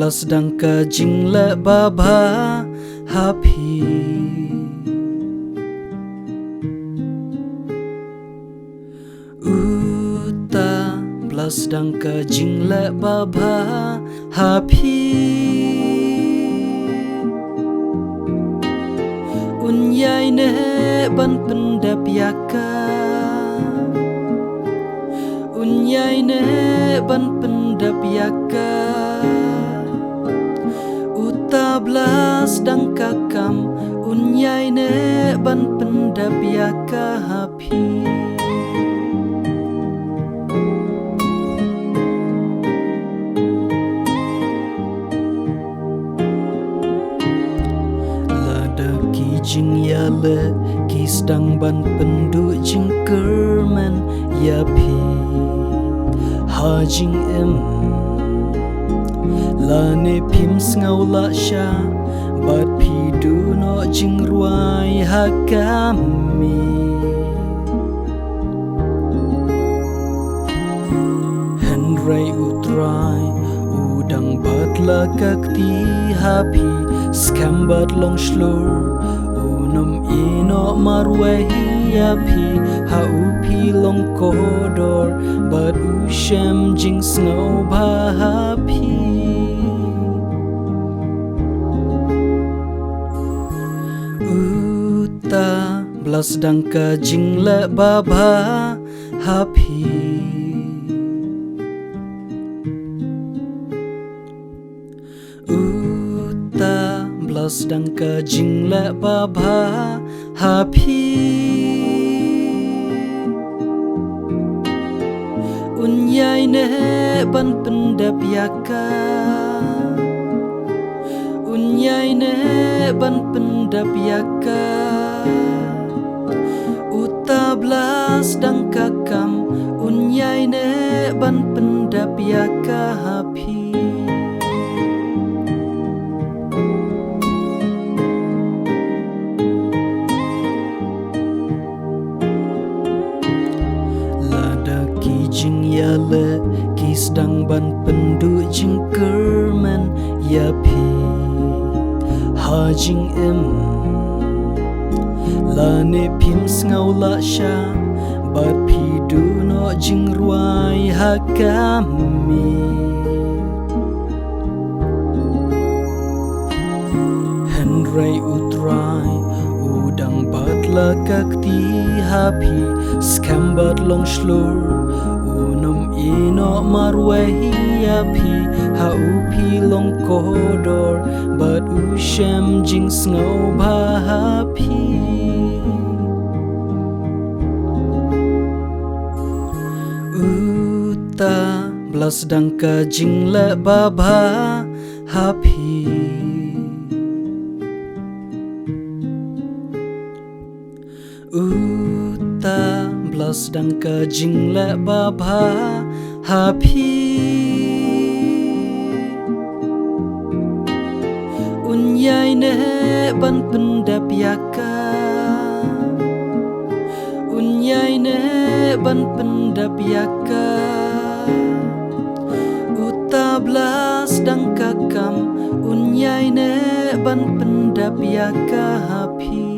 blas dang ka jing le baba happy uta blas dang ka jing le baba happy unyai ne ban pendap yaka unyai ne ban pendap yaka uta blas dang kakam unyai ne ban pendap yaka happy jing yale kisdang ban pendu jing kerman yapi ha jing lane pim ngau la sha bat pi du no jing ruai ha kami henrai utrai udang bat la kakti happy skambat long slur unum ino marwehi api ha upi long kodor but ushem jing snow ba happy uta blas dang ka jing le baba happy blas dang ka jing le baba happy unyai ne ban pendap yaka unyai ne ban pendap yaka uta blas dang kakam unyai ne ban pendap yaka happy jing yale kisdang ban pendu jing kerman yapi ha jing lane pim ngau la sha bat pi du no jing ruai ha kami henrai utrai udang bat la kakti happy skambat long slur unum ino marwehi api ha upi long kodor but ushem jing snow ba happy uta blas dang ka jing le baba happy uta blas dang ka jing le baba happy unyai ne ban pendap yaka unyai ne ban pendap yaka uta blas dang kakam unyai ne ban pendap yaka happy